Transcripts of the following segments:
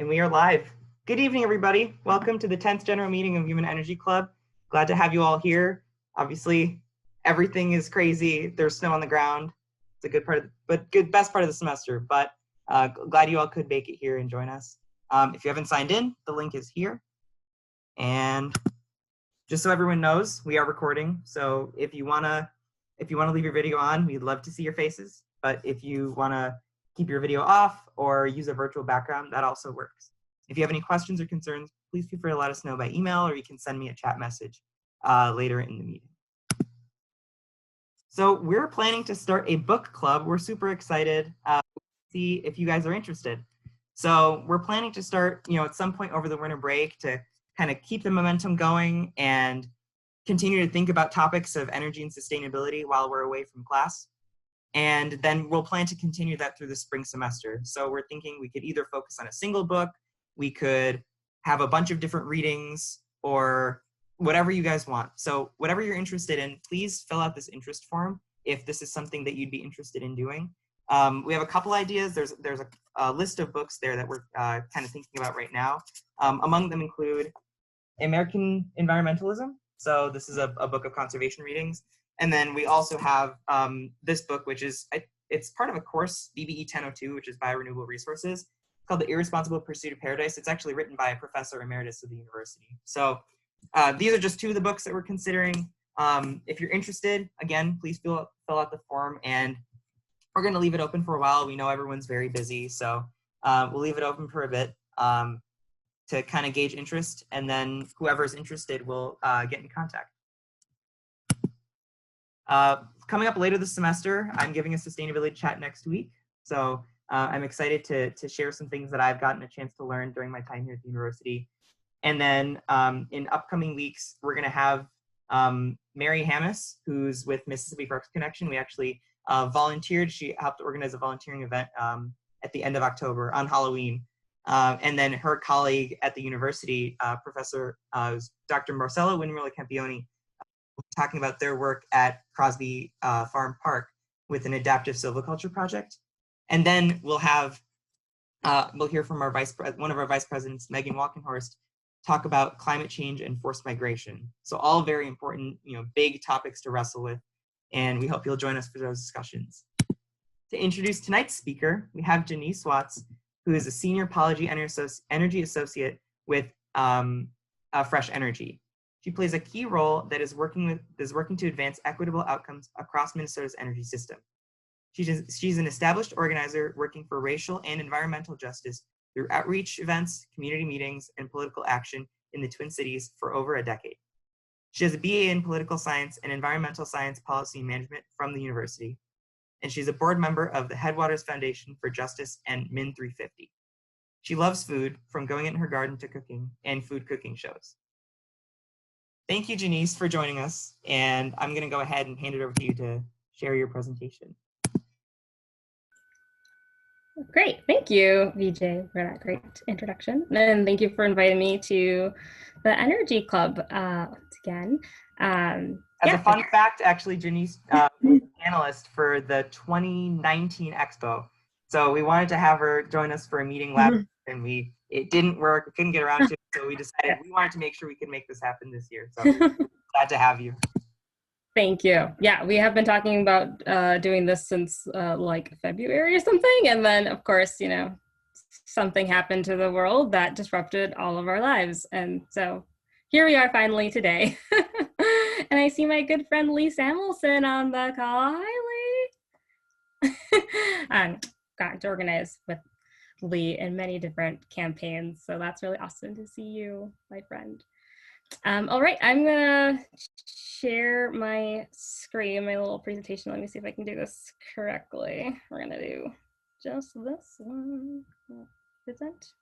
And we are live. Good evening, everybody. Welcome to the 10th General Meeting of Human Energy Club. Glad to have you all here. Obviously, everything is crazy. There's snow on the ground. It's a good part of, best part of the semester, but glad you all could make it here and join us. If you haven't signed in, the link is here. And just so everyone knows, we are recording. So if you wanna leave your video on, we'd love to see your faces. But if you wanna keep your video off or use a virtual background, that also works. If you have any questions or concerns, please feel free to let us know by email, or you can send me a chat message later in the meeting. So we're planning to start a book club. We're super excited to see if you guys are interested. So we're planning to start, at some point over the winter break to kind of keep the momentum going and continue to think about topics of energy and sustainability while we're away from class. And then we'll plan to continue that through the spring semester. So we're thinking we could either focus on a single book, we could have a bunch of different readings, or whatever you guys want. So whatever you're interested in, please fill out this interest form if this is something that you'd be interested in doing. We have a couple ideas. There's a list of books there that we're kind of thinking about right now. Among them include American Environmentalism. So this is a book of conservation readings. And then we also have this book, which is, it's part of a course, BBE 1002, which is Biorenewable Resources. It's called The Irresponsible Pursuit of Paradise. It's actually written by a professor emeritus of the university. So these are just two of the books that we're considering. If you're interested, again, please fill out the form, and we're going to leave it open for a while. We know everyone's very busy, so we'll leave it open for a bit to kind of gauge interest, and then whoever's interested will get in contact. Coming up later this semester, I'm giving a sustainability chat next week. So I'm excited to share some things that I've gotten a chance to learn during my time here at the university. And then in upcoming weeks, we're going to have Mary Hammis, who's with Mississippi Parks Connection. We actually volunteered. She helped organize a volunteering event at the end of October on Halloween. And then her colleague at the university, Professor Dr. Marcelo Windmiller-Campioni, talking about their work at Crosby Farm Park with an adaptive silviculture project. And then we'll have, we'll hear from one of our vice presidents, Megan Walkenhorst, talk about climate change and forced migration. So all very important, big topics to wrestle with. And we hope you'll join us for those discussions. To introduce tonight's speaker, we have Janiece Watts, who is a senior Policy Energy Associate with Fresh Energy. She plays a key role that is working to advance equitable outcomes across Minnesota's energy system. She's an established organizer working for racial and environmental justice through outreach events, community meetings, and political action in the Twin Cities for over a decade. She has a BA in political science and environmental science policy management from the university, and she's a board member of the Headwaters Foundation for Justice and Min 350. She loves food, from going in her garden to cooking and food cooking shows. Thank you, Janiece, for joining us, and I'm going to go ahead and hand it over to you to share your presentation. Great, thank you, Vijay, for that great introduction, and thank you for inviting me to the Energy Club once again. As a fun fact, actually, Janiece was an analyst for the 2019 Expo, so we wanted to have her join us for a meeting last year, and it didn't work. We couldn't get around to it, so we decided we wanted to make sure we could make this happen this year. So glad to have you. Thank you. Yeah, we have been talking about doing this since like February or something, and then of course, something happened to the world that disrupted all of our lives, and so here we are finally today. And I see my good friend Lee Samuelson on the call. Hi, Lee. Got to organize with Lee in many different campaigns, so that's really awesome to see you, my friend. All right, I'm gonna share my screen, my little presentation. Let me see if I can do this correctly. We're gonna do just this one. Present.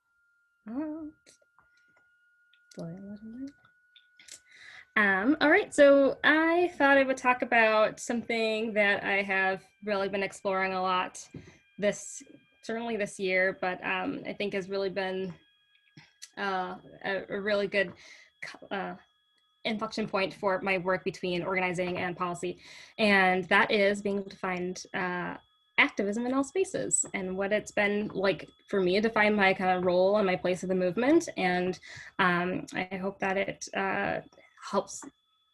All right, so I thought I would talk about something that I have really been exploring a lot certainly this year, but I think has really been a really good inflection point for my work between organizing and policy, and that is being able to find activism in all spaces and what it's been like for me to find my kind of role and my place in the movement. And I hope that it helps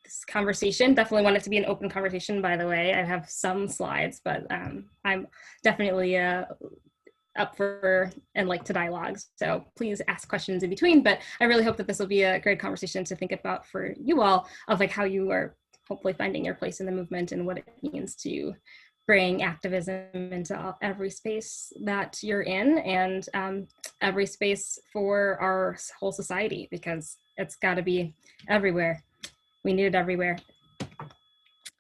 this conversation. Definitely want it to be an open conversation, by the way. I have some slides, but I'm definitely up for and like to dialogues. So please ask questions in between, but I really hope that this will be a great conversation to think about for you all of like how you are hopefully finding your place in the movement and what it means to bring activism into every space that you're in and every space for our whole society, because it's got to be everywhere. We need it everywhere.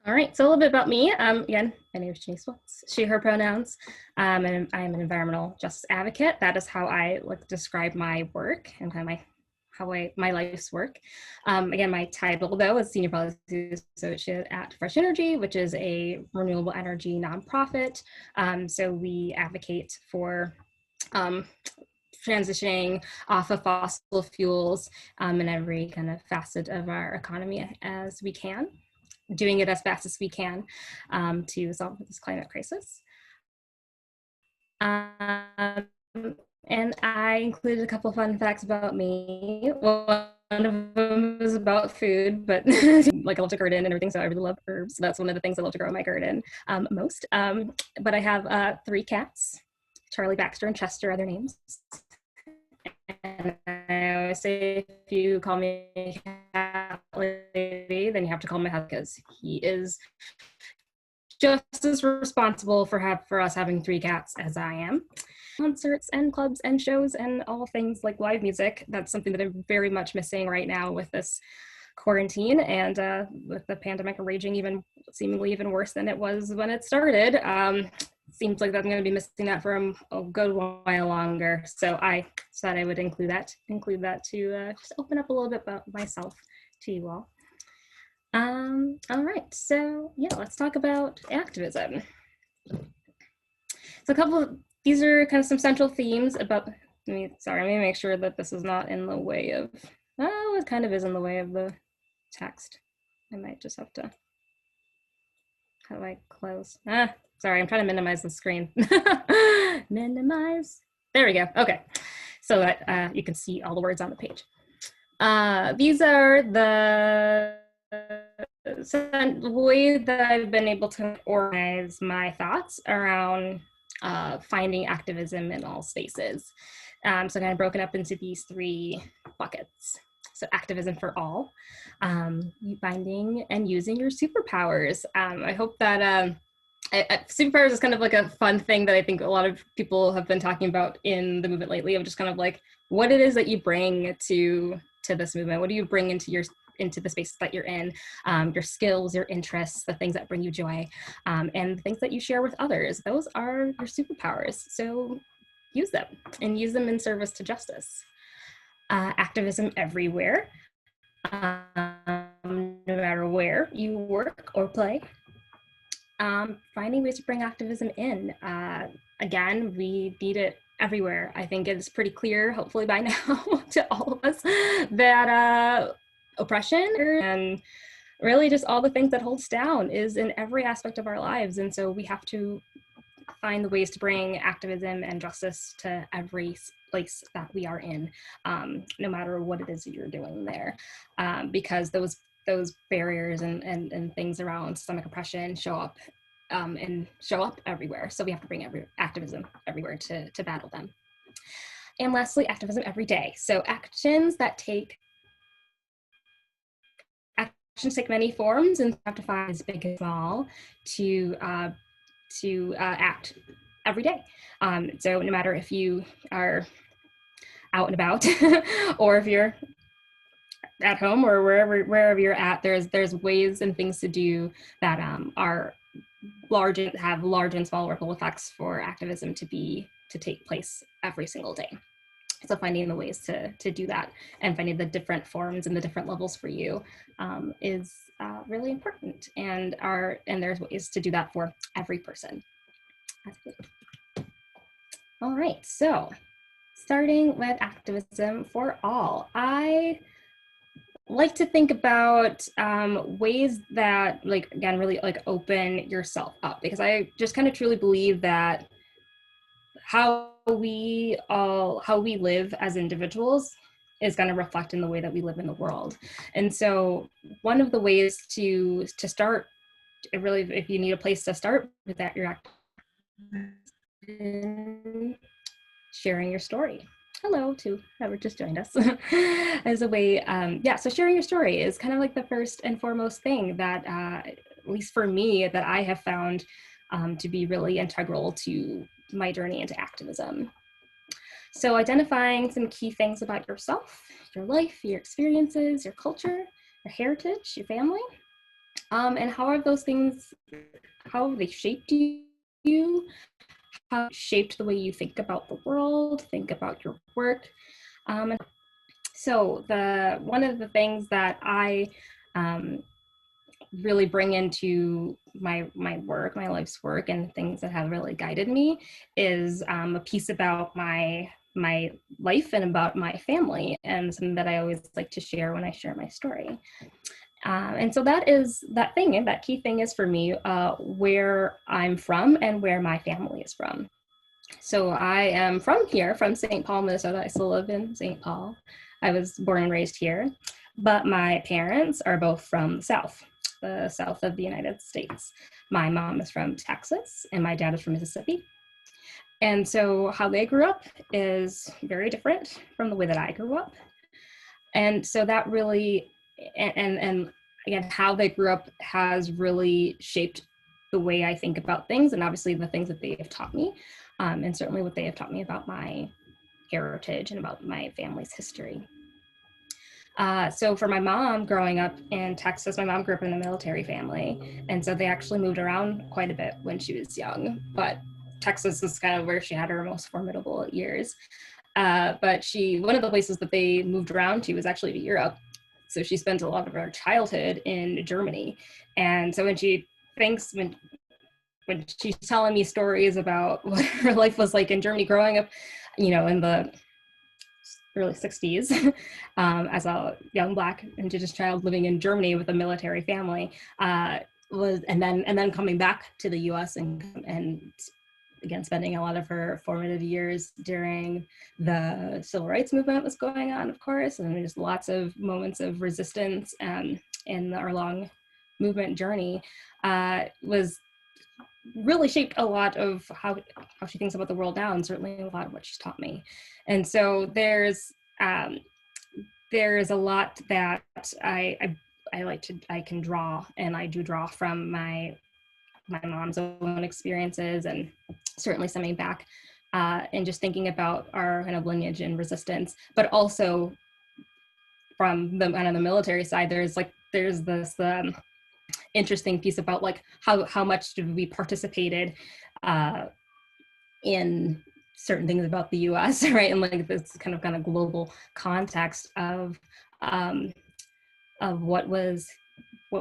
All right, so a little bit about me. Again, my name is Janiece, she, her pronouns, and I'm an environmental justice advocate. That is how I like to describe my work and kind of my life's work. Again, my title though is Senior Policy Associate at Fresh Energy, which is a renewable energy nonprofit. So we advocate for transitioning off of fossil fuels in every kind of facet of our economy as we can, doing it as fast as we can to solve this climate crisis. And I included a couple of fun facts about me. One of them is about food, but like I love to garden and everything, so I really love herbs. So that's one of the things I love to grow in my garden most. But I have 3 cats. Charlie, Baxter, and Chester are their names. And I always say, if you call me a cat lady, then you have to call me husband, because he is just as responsible for us having 3 cats as I am. Concerts and clubs and shows and all things like live music. That's something that I'm very much missing right now with this quarantine and with the pandemic raging seemingly even worse than it was when it started. Seems like I'm going to be missing that for a good while longer. So I thought I would include that to just open up a little bit about myself to you all. All right, so yeah, let's talk about activism. So these are kind of some central themes about, let me make sure that this is not in the way of, oh, it kind of is in the way of the text. I might just have to, how do I close? Sorry, I'm trying to minimize the screen. Minimize. There we go. Okay, so that you can see all the words on the page. These are the way that I've been able to organize my thoughts around finding activism in all spaces. So kind of broken up into these 3 buckets. So activism for all, finding and using your superpowers. I hope that superpowers is kind of like a fun thing that I think a lot of people have been talking about in the movement lately, of just kind of like what it is that you bring to this movement. What do you bring into the spaces that you're in, your skills, your interests, the things that bring you joy, and the things that you share with others. Those are your superpowers. So use them and use them in service to justice. Activism everywhere, no matter where you work or play. Finding ways to bring activism in. Again, we need it everywhere. I think it's pretty clear, hopefully by now, to all of us that oppression and really just all the things that holds down is in every aspect of our lives. And so we have to find the ways to bring activism and justice to every place that we are in, no matter what it is that you're doing there, because those barriers and things around systemic oppression show up everywhere. So we have to bring activism everywhere to battle them. And lastly, activism every day. So actions take many forms and have to find as big as small to act every day. So no matter if you are out and about or if you're at home or wherever you're at, there's ways and things to do that are large and have large and small ripple effects for activism to take place every single day. So finding the ways to do that and finding the different forms and the different levels for you is really important. And there's ways to do that for every person. All right, so starting with activism for all. I like to think about ways that, like, again, really like open yourself up, because I just kind of truly believe that how we live as individuals is going to reflect in the way that we live in the world. And so one of the ways to start, really, if you need a place to start with that, you're sharing your story. Hello to whoever just joined us. As a way, yeah, so sharing your story is kind of like the first and foremost thing that, at least for me, that I have found to be really integral to my journey into activism. So identifying some key things about yourself, your life, your experiences, your culture, your heritage, your family, and how are those things, how have they shaped you, how shaped the way you think about the world, think about your work. So one of the things that I really bring into my work, my life's work, and things that have really guided me is a piece about my life and about my family, and something that I always like to share when I share my story. And so that is that thing, and that key thing is for me where I'm from and where my family is from. So I am from here, from St. Paul, Minnesota. I still live in St. Paul. I was born and raised here, but my parents are both from the south of the United States. My mom is from Texas and my dad is from Mississippi. And so how they grew up is very different from the way that I grew up. And so that really, and again, how they grew up has really shaped the way I think about things, and obviously the things that they have taught me, and certainly what they have taught me about my heritage and about my family's history. So for my mom growing up in Texas, my mom grew up in a military family. And so they actually moved around quite a bit when she was young, but Texas is kind of where she had her most formidable years. But one of the places that they moved around to was actually to Europe. So she spent a lot of her childhood in Germany. And so when she's telling me stories about what her life was like in Germany growing up, in the early 60s, as a young Black Indigenous child living in Germany with a military family, and then coming back to the U.S. and again spending a lot of her formative years during the civil rights movement was going on, of course, and there's lots of moments of resistance in our long movement journey, was really shaped a lot of how she thinks about the world now, and certainly a lot of what she's taught me. And so there's a lot that I can draw, and I do draw from my mom's own experiences, and certainly stemming back and just thinking about our kind of lineage and resistance, but also from the kind of the military side, there's this interesting piece about like how much we participated in certain things about the U.S., right? And like this kind of global context of what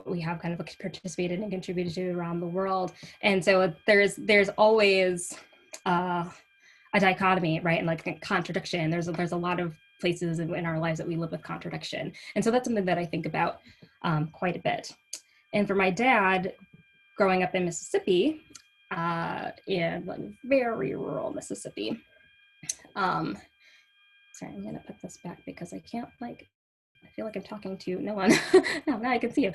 we have kind of participated and contributed to around the world. And so there's always a dichotomy, right? And like a contradiction. There's a lot of places in our lives that we live with contradiction. And so that's something that I think about quite a bit. And for my dad, growing up in Mississippi, in like very rural Mississippi. Sorry, I'm gonna put this back because I can't I feel like I'm talking to no one. No, now I can see you.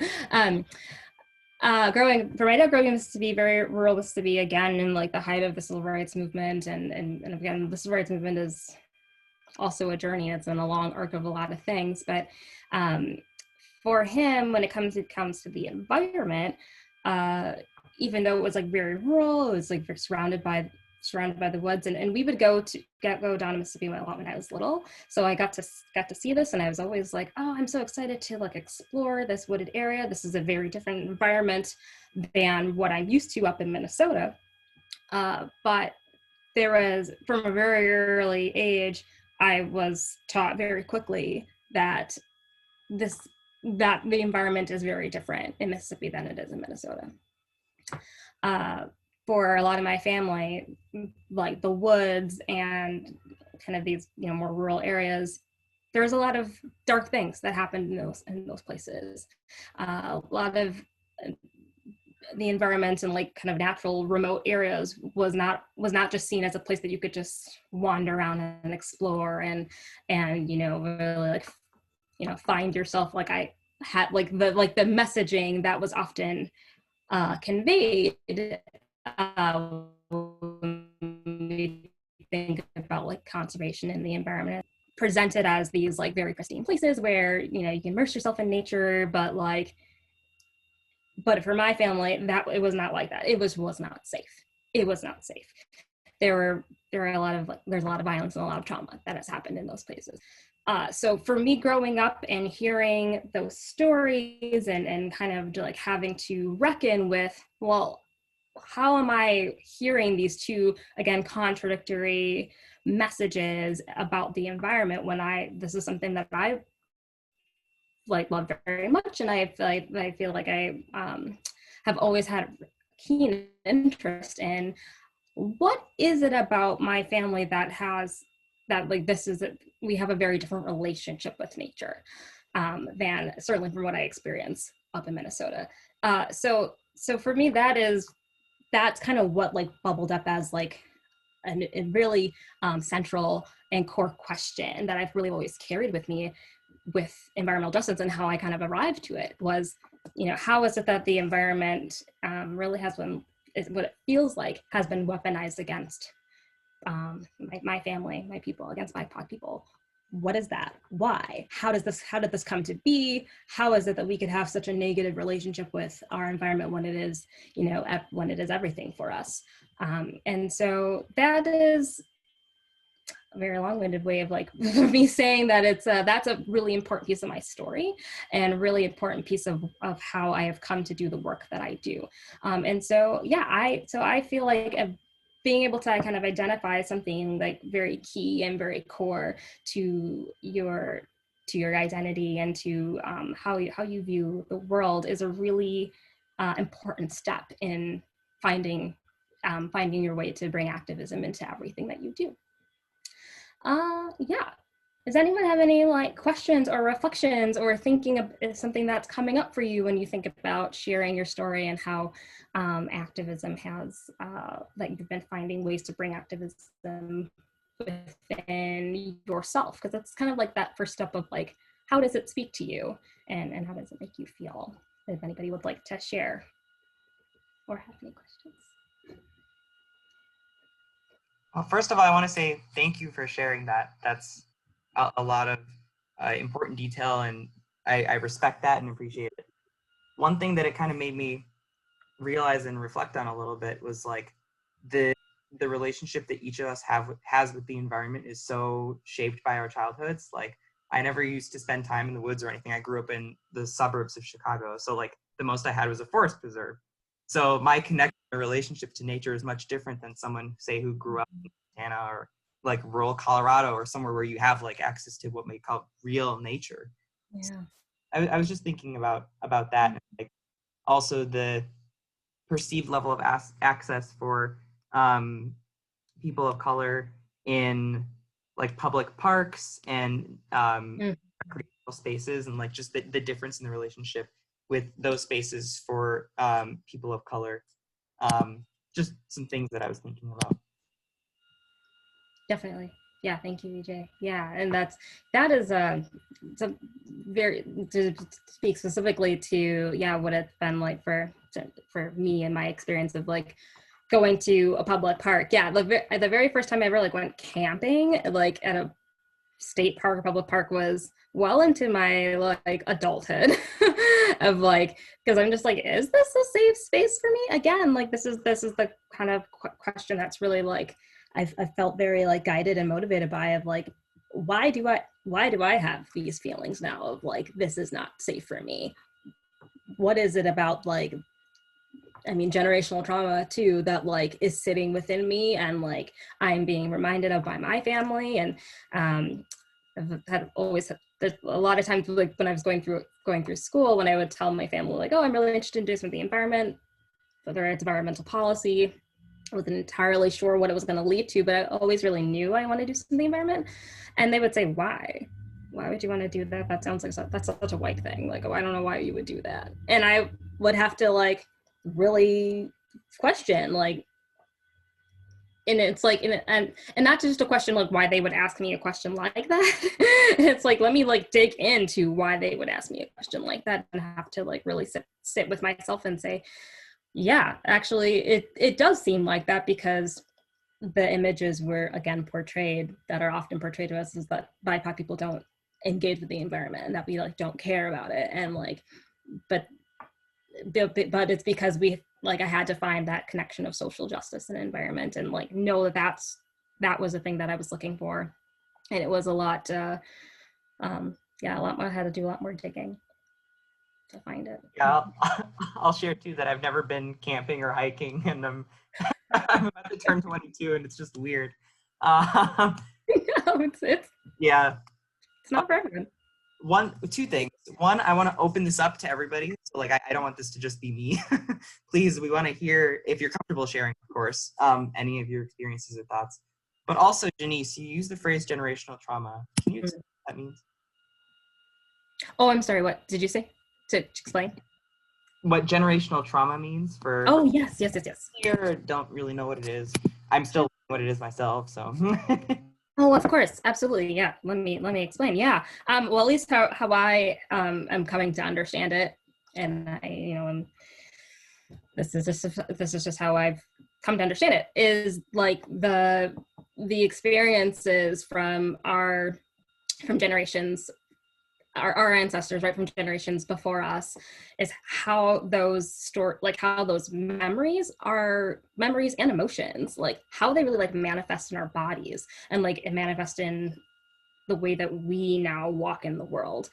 Growing up in Mississippi, very rural Mississippi, again, in like the height of the civil rights movement, and again, the civil rights movement is also a journey. It's been a long arc of a lot of things, but for him, when it comes to the environment, even though it was like very rural, it was like surrounded by the woods, and we would go down to Mississippi a lot when I was little. So I got to see this, and I was always like, oh, I'm so excited to like explore this wooded area. This is a very different environment than what I'm used to up in Minnesota. But there was, from a very early age, I was taught very quickly that the environment is very different in Mississippi than it is in Minnesota. For a lot of my family, like the woods and kind of these more rural areas there was a lot of dark things that happened in those places. A lot of the environment and like kind of natural remote areas was not just seen as a place that you could just wander around and explore and you know, really like, you know, find yourself. Like I had like the messaging that was often conveyed when we think about like conservation in the environment, presented as these like very pristine places where, you know, you can immerse yourself in nature, but for my family, that it was not like that. It was not safe. It was not safe. There are a lot of like, there's a lot of violence and a lot of trauma that has happened in those places. So for me growing up and hearing those stories and kind of like having to reckon with, well, how am I hearing these two, again, contradictory messages about the environment when this is something that I like love very much, and I feel like I have always had keen interest in what is it about my family that has that like this is we have a very different relationship with nature than certainly from what I experience up in Minnesota. So for me that's kind of what like bubbled up as like a really central and core question that I've really always carried with me with environmental justice, and how I kind of arrived to it was, you know, how is it that the environment really has been, is what it feels like, has been weaponized against my family, my people, against BIPOC people. What is that? Why? How did this come to be? How is it that we could have such a negative relationship with our environment when it is, you know, when it is everything for us? And so that is a very long-winded way of like me saying that that's a really important piece of my story and a really important piece of how I have come to do the work that I do. And so, yeah, I feel like being able to kind of identify something like very key and very core to your identity and to how you view the world is a really important step in finding your way to bring activism into everything that you do. Yeah. Does anyone have any like questions or reflections or thinking of something that's coming up for you when you think about sharing your story and how activism has, like you've been finding ways to bring activism within yourself? Because it's kind of like that first step of like, how does it speak to you and how does it make you feel? If anybody would like to share or have any questions. Well, first of all, I want to say thank you for sharing that. That's a lot of important detail, and I respect that and appreciate it. One thing that it kind of made me realize and reflect on a little bit was like the relationship that each of us has with the environment is so shaped by our childhoods. Like I never used to spend time in the woods or anything. I grew up in the suburbs of Chicago, so like the most I had was a forest preserve. So my connection or relationship to nature is much different than someone, say, who grew up in Montana or like rural Colorado or somewhere where you have like access to what we call real nature. Yeah. I was just thinking about that, and like also the perceived level of access for people of color in like public parks and recreational spaces, and like just the difference in the relationship with those spaces for people of color. Just some things that I was thinking about. Definitely. Yeah, thank you, EJ. Yeah, and that is it's a very, to speak specifically to, yeah, what it's been like for me and my experience of like going to a public park. Yeah, the very first time I ever like went camping, like at a state park or public park, was well into my like adulthood of like, because I'm just like, is this a safe space for me? Again, like this is the kind of question that's really like I felt very like guided and motivated by, of like, why do I have these feelings now of like, this is not safe for me? What is it about, like, I mean, generational trauma too, that like is sitting within me and like I'm being reminded of by my family? And I've had always a lot of times like when I was going through school, when I would tell my family like, oh, I'm really interested in doing something with the environment, whether it's environmental policy, I wasn't entirely sure what it was going to lead to, but I always really knew I wanted to do something in the environment. And they would say, why? why would you want to do that? That sounds like that's such a white thing. Like, oh, I don't know why you would do that. And I would have to like really question like, and it's like, and not just a question like why they would ask me a question like that. It's like, let me like dig into why they would ask me a question like that, and have to like really sit with myself and say, yeah, actually it does seem like that, because the images were again portrayed, that are often portrayed to us, is that BIPOC people don't engage with the environment, and that we like don't care about it, and like, but it's because we like, I had to find that connection of social justice and environment, and like know that was a thing that I was looking for. And it was a lot yeah, a lot more, I had to do a lot more digging to find it. Yeah, I'll share too that I've never been camping or hiking, and I'm about to turn 22, and it's just weird. Um, No, it's yeah. not for everyone. Two things. One, I want to open this up to everybody. So like, I don't want this to just be me. Please, we want to hear, if you're comfortable sharing, of course, any of your experiences or thoughts. But also, Janiece, you use the phrase generational trauma. Can you explain what that means? Oh, I'm sorry, what did you say? To explain? What generational trauma means for Oh, yes. here, don't really know what it is. I'm still learning what it is myself, so. Oh, of course, absolutely. Yeah, let me explain. Yeah, well, at least how I am coming to understand it, and I, this is just how I've come to understand it, is like the experiences from generations, our ancestors, right, from generations before us, is how those how those memories are memories and emotions, like how they really like manifest in our bodies, and like it manifests in the way that we now walk in the world.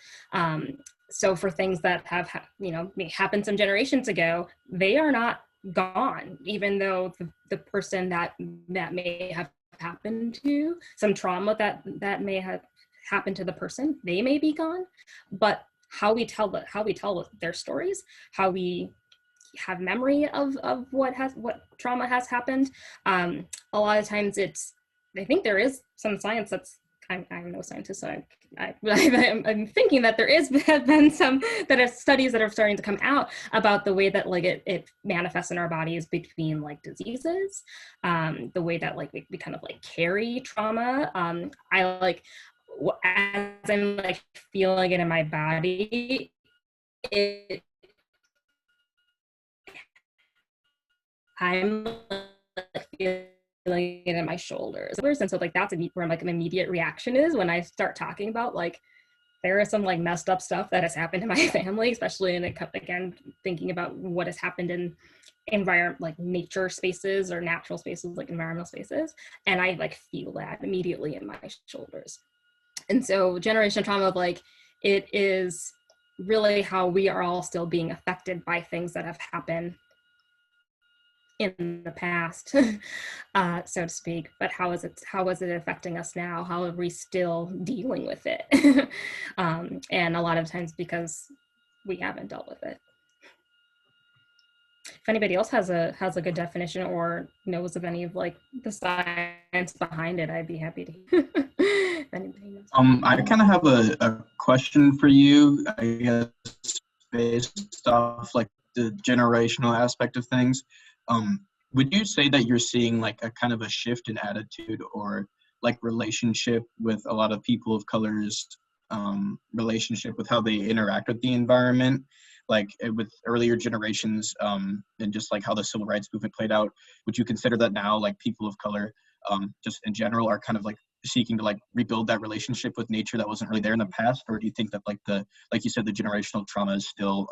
So for things that have happened some generations ago, they are not gone, even though the person that may have happened to, some trauma that may have happened to the person, they may be gone, but how we tell their stories, how we have memory of what trauma has happened, a lot of times I think there is some science that's, I'm no scientist, so I'm thinking that there have been some studies that are starting to come out about the way that like it manifests in our bodies between like diseases, the way that like we kind of like carry trauma. I like, as I'm like feeling it in my body, I'm like feeling it in my shoulders. And so like that's where like an immediate reaction is when I start talking about like, there is some like messed up stuff that has happened in my family, especially in again thinking about what has happened in environment, like nature spaces or natural spaces, like environmental spaces, and I like feel that immediately in my shoulders. And so generational trauma, like, it is really how we are all still being affected by things that have happened in the past, so to speak. But how is it affecting us now? How are we still dealing with it? And a lot of times because we haven't dealt with it. If anybody else has a good definition or knows of any of like the science behind it, I'd be happy to hear. If anybody knows. I kind of have a question for you, I guess, based off like the generational aspect of things. Would you say that you're seeing like a kind of a shift in attitude or like relationship with a lot of people of color's relationship with how they interact with the environment, like with earlier generations, and just like how the civil rights movement played out? Would you consider that now like people of color just in general are kind of like seeking to like rebuild that relationship with nature that wasn't really there in the past? Or do you think that like you said, the generational trauma is still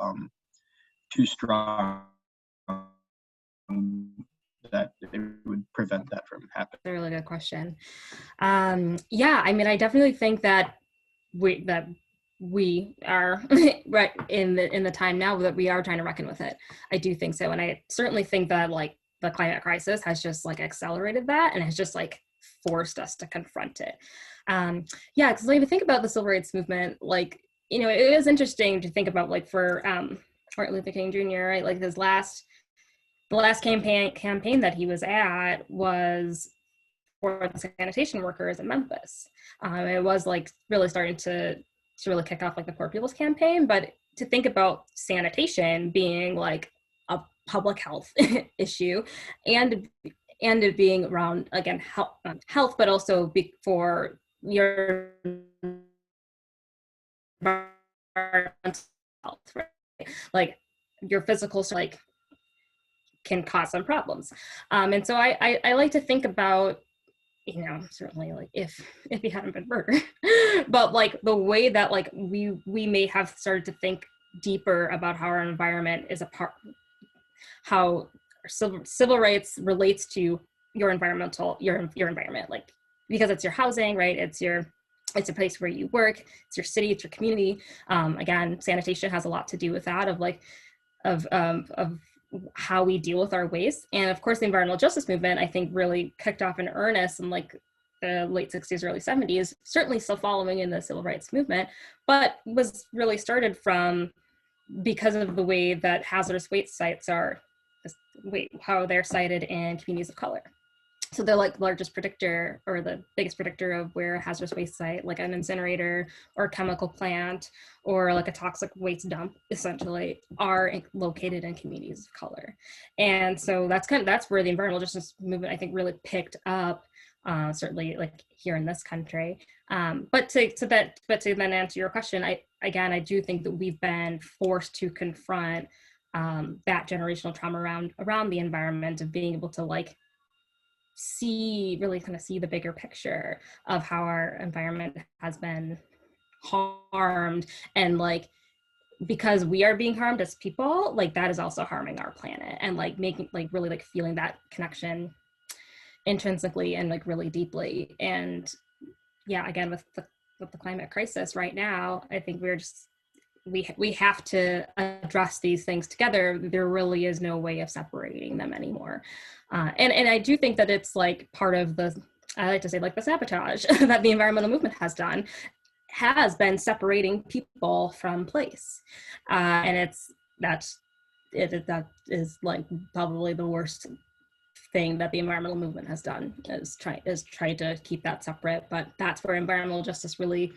too strong that it would prevent that from happening? That's a really good question. Yeah, I mean, I definitely think that we are right in the time now that we are trying to reckon with it. I do think so, and I certainly think that like the climate crisis has just like accelerated that and has just like forced us to confront it. Yeah, because when you think about the civil rights movement, like, it is interesting to think about like for Martin Luther King Jr., right? Like the last campaign that he was at was for the sanitation workers in Memphis. It was like really starting to really kick off like the Poor People's Campaign, but to think about sanitation being like a public health issue, and it being around, again, health, but also for your environmental health, right? Like your physical, like, can cause some problems. And so I like to think about, certainly like if he hadn't been murdered, but like the way that like we may have started to think deeper about how our environment is a part, how civil rights relates to your environment, like, because it's your housing, right? It's a place where you work, it's your city, it's your community. Again, sanitation has a lot to do with that, of how we deal with our waste. And of course, the environmental justice movement, I think, really kicked off in earnest in like the late 60s, early 70s, certainly still following in the civil rights movement, but was really started from because of the way that hazardous waste sites are, how they're cited in communities of color. So they're like the largest predictor, or the biggest predictor, of where a hazardous waste site, like an incinerator or a chemical plant or like a toxic waste dump, essentially, are located in communities of color. And so that's where the environmental justice movement, I think, really picked up, certainly like here in this country. But to then answer your question, I do think that we've been forced to confront that generational trauma around the environment, of being able to like really kind of see the bigger picture of how our environment has been harmed, and like, because we are being harmed as people, like that is also harming our planet, and like making, like, really like feeling that connection intrinsically and like really deeply. And yeah, again, with the climate crisis right now, I think we have to address these things together. There really is no way of separating them anymore. And I do think that it's like part of I like to say, like, the sabotage that the environmental movement has been separating people from place. And that is like probably the worst thing that the environmental movement has done, is try to keep that separate. But that's where environmental justice really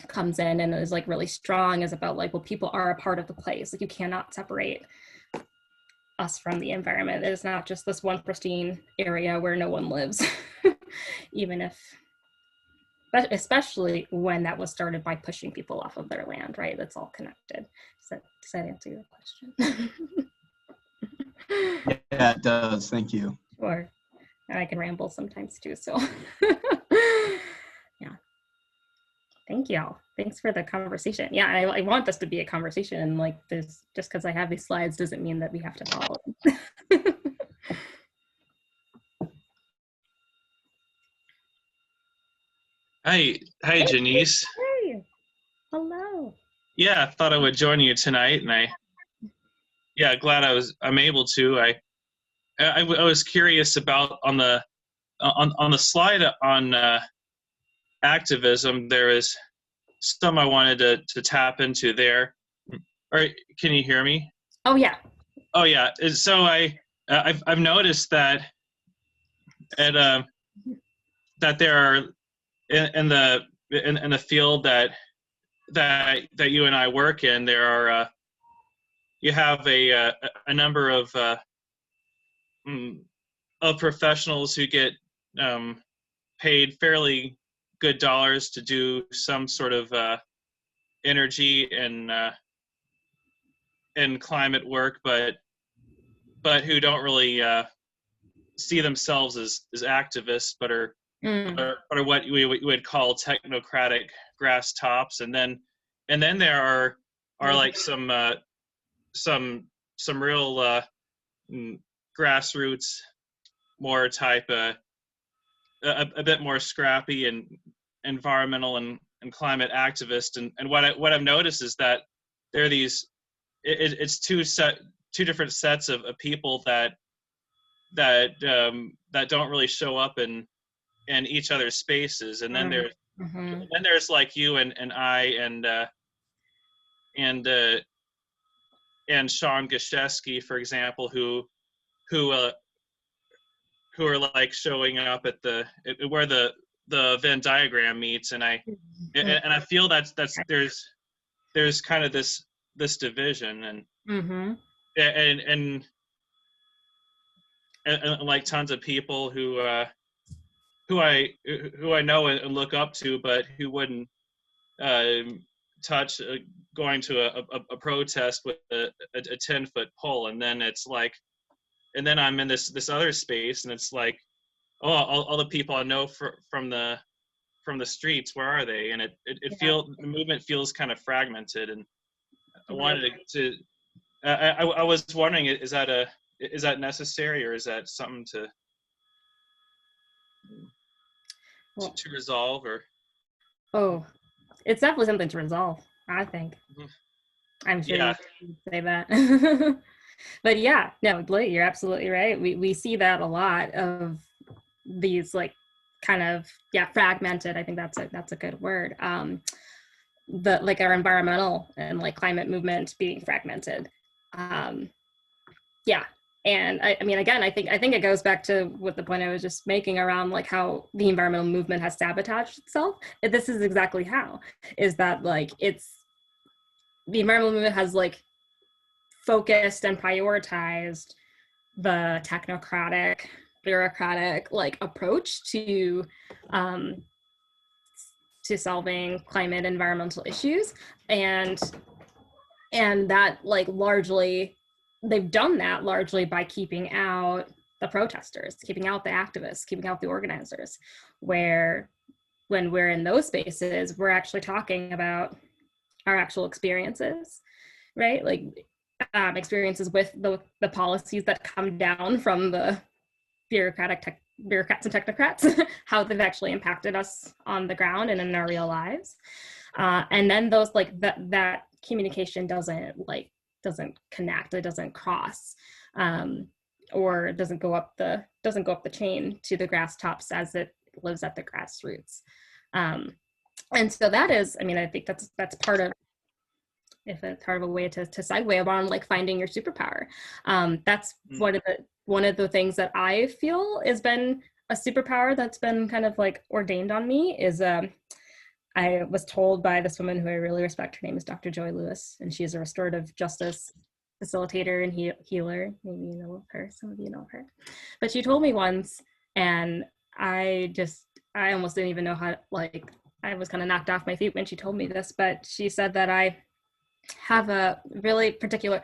comes in and is like really strong, is about like, well, people are a part of the place. Like, you cannot separate us from the environment. It is not just this one pristine area where no one lives, even if, but especially when that was started by pushing people off of their land, right? That's all connected. Does that answer your question? Yeah, it does. Thank you. Sure. And I can ramble sometimes too, so. Yeah. Thank y'all. Thanks for the conversation. Yeah, I want this to be a conversation, and like this, just because I have these slides doesn't mean that we have to follow them. Hi, Janiece. Hey, hello. Yeah, I thought I would join you tonight, and glad I'm able to. I was curious about on the slide on activism. There is some I wanted to tap into there. All right, can you hear me? Oh yeah. Oh yeah. So I've noticed that that there are in the field that you and I work in, there are you have a number of professionals who get paid fairly good dollars to do some sort of energy and climate work, but who don't really see themselves as activists, but are what we would call technocratic grass tops. And then there are like some real grassroots, more type a bit more scrappy and environmental and climate activist. And what I've noticed is that there are these it's two different sets of people that don't really show up in each other's spaces. And then there's like you and I and Sean Gashesky, for example, who who are like showing up at where the Venn diagram meets, and I feel that's there's kind of this division, and Mm-hmm. and like tons of people who I know and look up to, but who wouldn't touch going to a protest with a 10-foot pole, and then it's like, and then I'm in this other space, and it's like, oh, all the people I know from the streets, where are they? And the movement feels kind of fragmented, and I wanted to I was wondering, is that necessary, or is that something to resolve? Or Oh, it's definitely something to resolve, I think. I'm sure you would say that. But yeah, no, Blake, you're absolutely right. We see that a lot of these like kind of fragmented. I think that's a good word. The like our environmental and like climate movement being fragmented. And I mean, again, I think it goes back to what the point I was just making around like how the environmental movement has sabotaged itself. This is exactly how, is that like the environmental movement has like focused and prioritized the technocratic, bureaucratic like approach to solving climate environmental issues, and that like largely they've done that largely by keeping out the protesters, keeping out the activists, keeping out the organizers, where when we're in those spaces, we're actually talking about our actual experiences, right? Like experiences with the policies that come down from the bureaucrats and technocrats, how they've actually impacted us on the ground and in our real lives. And then those like that communication doesn't connect, it doesn't cross, or it doesn't go up the chain to the grass tops as it lives at the grassroots. And so that is, I mean, I think that's part of, if it's part of a way to segue around like finding your superpower. That's one of the things that I feel has been a superpower that's been kind of like ordained on me is I was told by this woman who I really respect. Her name is Dr. Joy Lewis, and she is a restorative justice facilitator and healer. Maybe you know of her, some of you know of her. But she told me once, and I almost didn't even know how, like, I was kind of knocked off my feet when she told me this, but she said that I have a really particular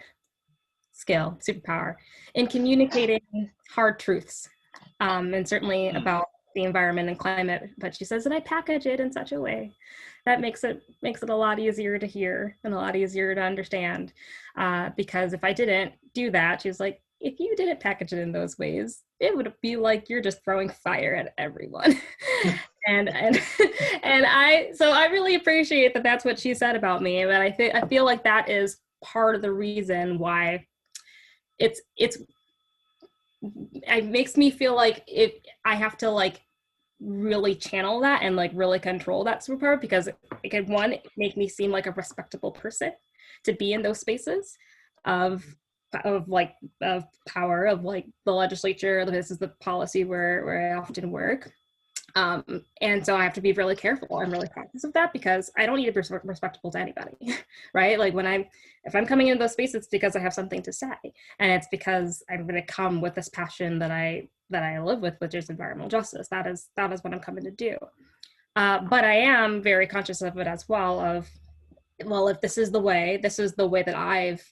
skill, superpower, in communicating hard truths, and certainly about the environment and climate, but she says that I package it in such a way that makes it a lot easier to hear and a lot easier to understand, because if I didn't do that, she was like, if you didn't package it in those ways, it would be like you're just throwing fire at everyone. and I really appreciate that that's what she said about me, but I feel like that is part of the reason why it makes me feel like I have to like really channel that and like really control that superpower, because it can, one, make me seem like a respectable person to be in those spaces of power, of like the legislature. This is the policy where I often work. And so I have to be really careful and really conscious of that, because I don't need to be respectable to anybody, right? Like if I'm coming into those spaces, it's because I have something to say, and it's because I'm going to come with this passion that I live with, which is environmental justice. That is what I'm coming to do. But I am very conscious of it as well. If this is the way that I've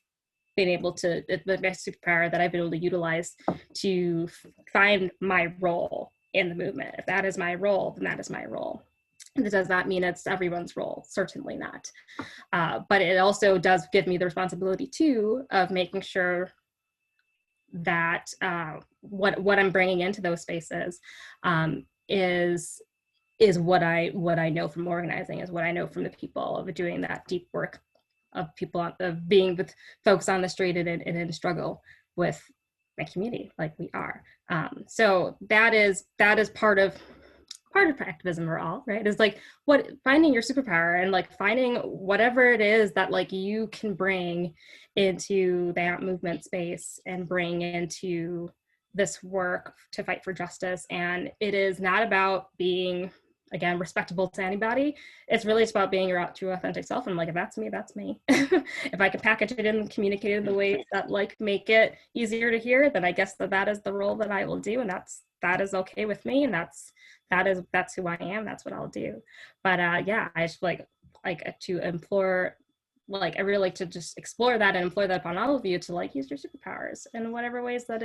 been able to, the superpower that I've been able to utilize to find my role in the movement. If that is my role, then that is my role. This does not mean it's everyone's role, certainly not. But it also does give me the responsibility too of making sure that what I'm bringing into those spaces is what I know from organizing, is what I know from the people, of doing that deep work, of people, of being with folks on the street and in struggle with my community, like we are. So that is part of activism for all, right? Is like finding your superpower and like finding whatever it is that like you can bring into that movement space and bring into this work to fight for justice. And it is not about being, again, respectable to anybody. It's really just about being your true authentic self. And like, if that's me, that's me. If I can package it and communicate it in the ways that like make it easier to hear, then I guess that is the role that I will do. And that is okay with me. And that's who I am. That's what I'll do. But yeah, I just like to implore, like, I really like to just explore that and implore that upon all of you to like use your superpowers in whatever ways that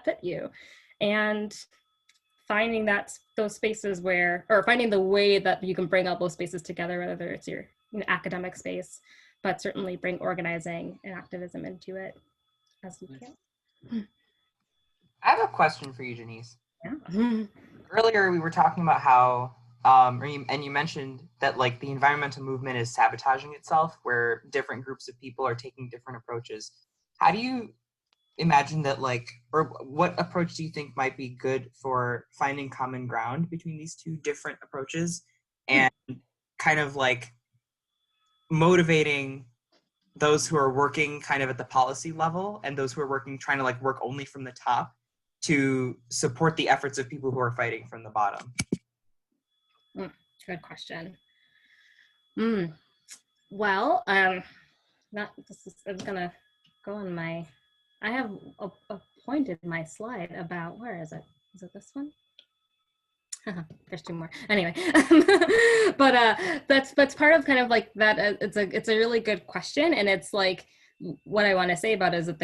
fit you. And finding those spaces finding the way that you can bring all those spaces together, whether it's your academic space, but certainly bring organizing and activism into it as you can. I have a question for you, Janiece. Yeah. Earlier, we were talking about how, and you mentioned that like the environmental movement is sabotaging itself, where different groups of people are taking different approaches. How do you imagine that, like, or what approach do you think might be good for finding common ground between these two different approaches and kind of like motivating those who are working kind of at the policy level and those who are trying to like work only from the top to support the efforts of people who are fighting from the bottom? Good question. Well, I'm gonna go on I have a point in my slide about, where is it? Is it this one? There's two more. Anyway, but that's part of kind of like that. It's a really good question, and it's like what I want to say about it is that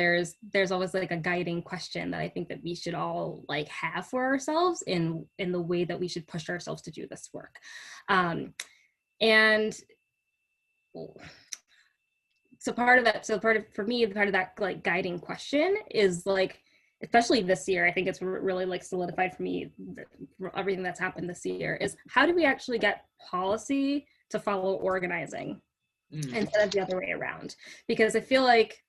there's always like a guiding question that I think that we should all like have for ourselves in the way that we should push ourselves to do this work, and so part of that like guiding question is like, especially this year, I think it's really like solidified for me, everything that's happened this year, is how do we actually get policy to follow organizing instead of the other way around? Because I feel like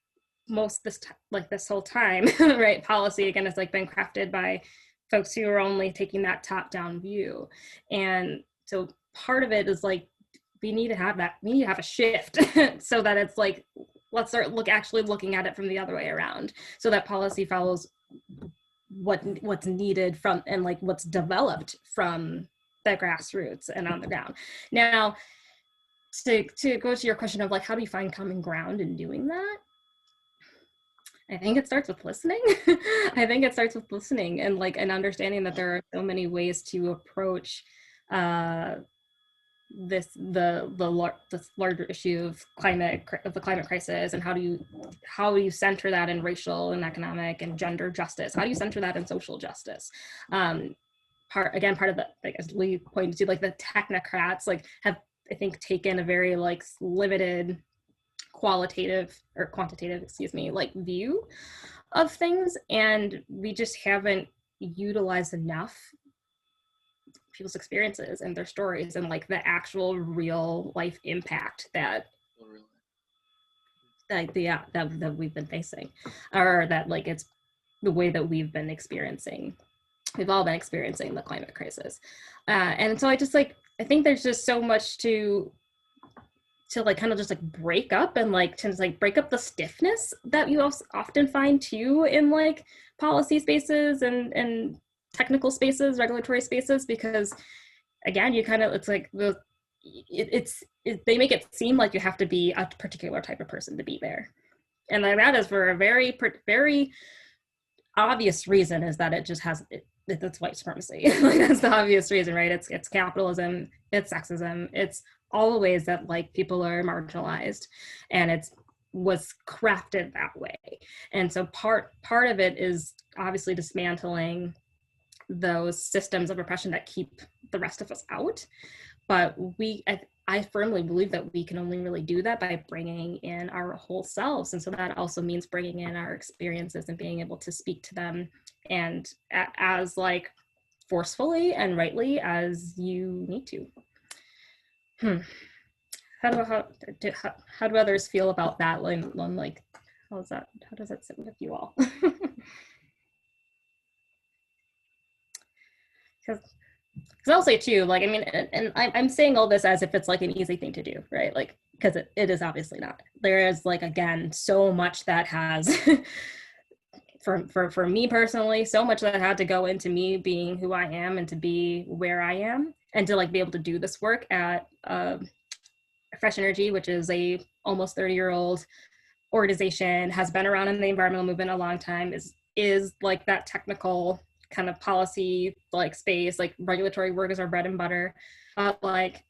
this whole time, right, policy again has like been crafted by folks who are only taking that top-down view. And so part of it is like, we need to have a shift so that it's like, let's start actually looking at it from the other way around, so that policy follows what's needed from, and like what's developed from the grassroots and on the ground. Now, to go to your question of like, how do you find common ground in doing that? I think it starts with listening. I think it starts with listening and like an understanding that there are so many ways to approach this larger issue of the climate crisis, and how do you center that in racial and economic and gender justice? How do you center that in social justice? Part of the, like, as Lee pointed to, like the technocrats like have, I think, taken a very like limited quantitative like view of things, and we just haven't utilized enough people's experiences and their stories and like the actual real life impact that we've been facing, or that like it's the way that we've all been experiencing the climate crisis. And so I think there's just so much to like kind of just like break up and like to like break up the stiffness that you also often find too in like policy spaces and technical spaces, regulatory spaces, because again, you kind of, it's like they make it seem like you have to be a particular type of person to be there. And that is for a very, very obvious reason, is that it just has, it's white supremacy. Like that's the obvious reason, right? It's capitalism, it's sexism, it's all the ways that like people are marginalized, and was crafted that way. And so part of it is obviously dismantling those systems of oppression that keep the rest of us out. But I firmly believe that we can only really do that by bringing in our whole selves. And so that also means bringing in our experiences and being able to speak to them, and as like forcefully and rightly as you need to. How do others feel about that? Like, how does that sit with you all? Because I'll say too, like, I mean, and I'm saying all this as if it's like an easy thing to do, right? Like, because it is obviously not. There is like, again, so much that has for me personally, so much that had to go into me being who I am and to be where I am and to like be able to do this work at Fresh Energy, which is a almost 30-year-old organization, has been around in the environmental movement a long time, is like that technical kind of policy like space, like regulatory work is our bread and butter. Like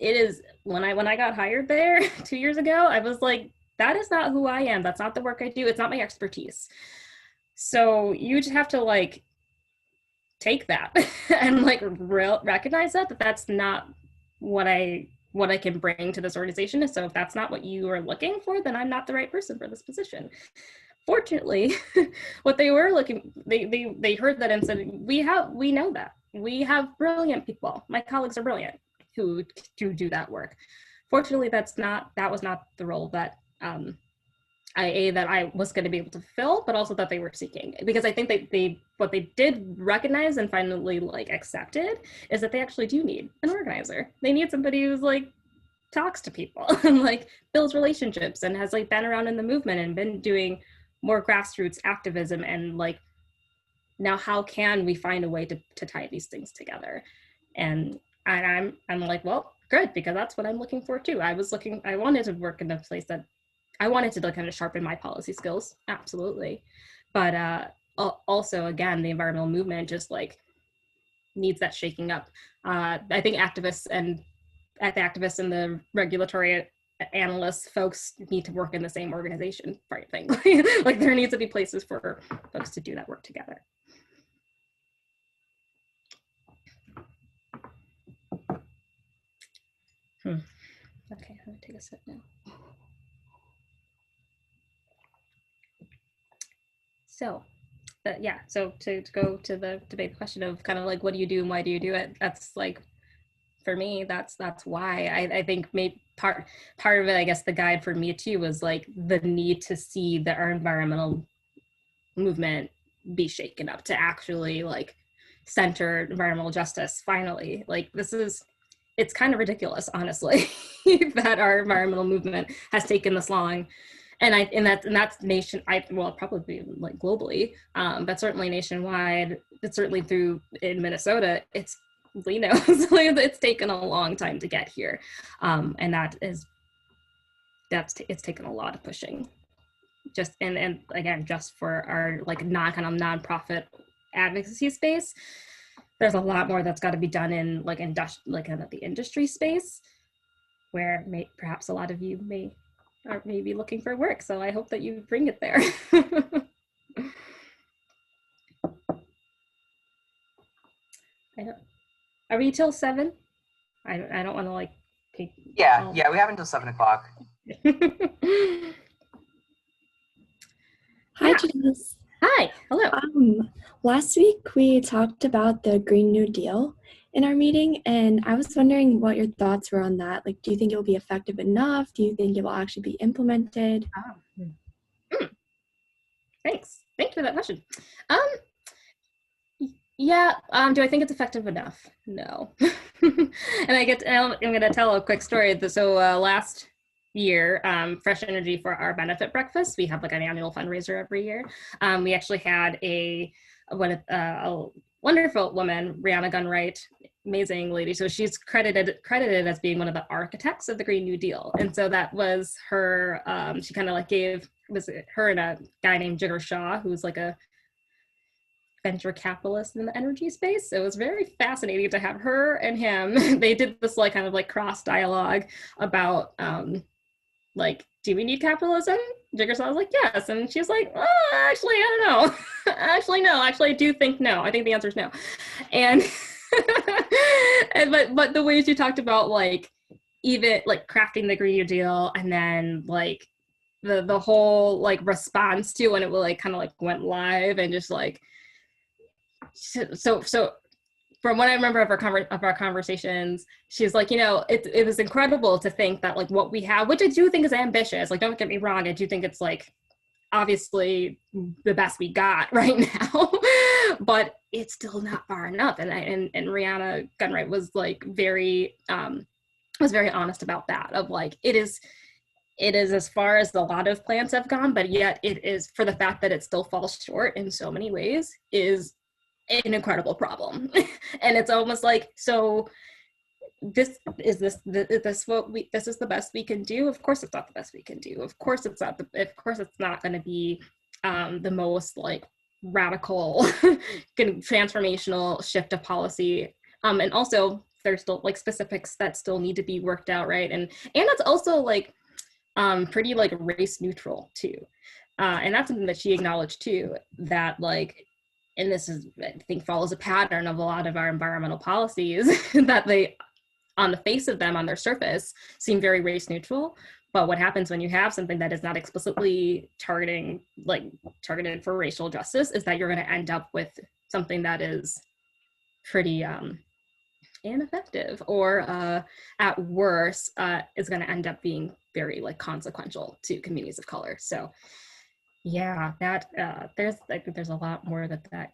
it is, when I got hired there 2 years ago, I was like, that is not who I am. That's not the work I do. It's not my expertise. So you just have to like take that and like recognize that that's not what I can bring to this organization. And so if that's not what you are looking for, then I'm not the right person for this position. Fortunately, what they were looking, they heard that and said, we know that. We have brilliant people. My colleagues are brilliant who do that work. Fortunately, that was not the role that I was going to be able to fill, but also that they were seeking. Because I think what they did recognize and finally like accepted is that they actually do need an organizer. They need somebody who's like talks to people and like builds relationships and has like been around in the movement and been doing more grassroots activism, and like now how can we find a way to tie these things together? And I'm like, well, good, because that's what I'm looking for too. I wanted to work in a place that I wanted to kind of sharpen my policy skills, absolutely. But also, again, the environmental movement just like needs that shaking up. I think activists and the regulatory analysts folks need to work in the same organization, right? Thing. Like there needs to be places for folks to do that work together. Okay, I'm gonna take a sip now. So, so to go to the debate question of kind of like, what do you do and why do you do it? That's like, for me, that's why. I think maybe part of it, I guess the guide for me too was like the need to see our environmental movement be shaken up, to actually like center environmental justice finally. Like it's kind of ridiculous, honestly, that our environmental movement has taken this long. And that's probably like globally, but certainly nationwide. It's certainly in Minnesota. It's it's taken a long time to get here, and it's taken a lot of pushing. Just and again, just for our like nonprofit advocacy space, there's a lot more that's got to be done in like the industry space, where perhaps a lot of you are maybe looking for work. So I hope that you bring it there. Are we till 7? I don't want to like take. Yeah, we have until 7 o'clock. Hi, Janiece. Hi, hello. Last week we talked about the Green New Deal in our meeting, and I was wondering what your thoughts were on that. Like, do you think it will be effective enough? Do you think it will actually be implemented? Thanks. Thank you for that question. Do I think it's effective enough? No. And I'm going to tell a quick story. So last year, Fresh Energy, for our benefit breakfast, we have like an annual fundraiser every year. We actually had a wonderful woman, Brianna Gunright, amazing lady. So she's credited as being one of the architects of the Green New Deal. And so that was her, she kind of like was her and a guy named Jigger Shaw, who's like a venture capitalist in the energy space. So it was very fascinating to have her and him. They did this like kind of like cross dialogue about like, do we need capitalism? Jigger Shaw was like, yes. And she's like, oh, actually, I don't know. Actually, no. Actually, I do think no. I think the answer is no. And, but the ways you talked about like even like crafting the Green New Deal, and then like the whole like response to when it will like kind of like went live, and just like so from what I remember of our conversations, she's like, it was incredible to think that like what we have, which I do think is ambitious, like don't get me wrong, I do think it's like obviously the best we got right now, but it's still not far enough. And Brianna Gunright was like very honest about that, of like, it is it is as far as a lot of plans have gone, but yet it is, for the fact that it still falls short in so many ways, is an incredible problem. And it's almost like, so this is this the best we can do? Of course it's not the best we can do. Of course it's not going to be the most like radical transformational shift of policy. And also there's still like specifics that still need to be worked out, right? And it's also like pretty like race neutral too. And that's something that she acknowledged too, that like, and this is, I think, follows a pattern of a lot of our environmental policies that they, on the face of them, on their surface, seem very race neutral. But what happens when you have something that is not explicitly targeted for racial justice is that you're going to end up with something that is pretty ineffective, or at worst is going to end up being very like consequential to communities of color. So yeah, that there's a lot more that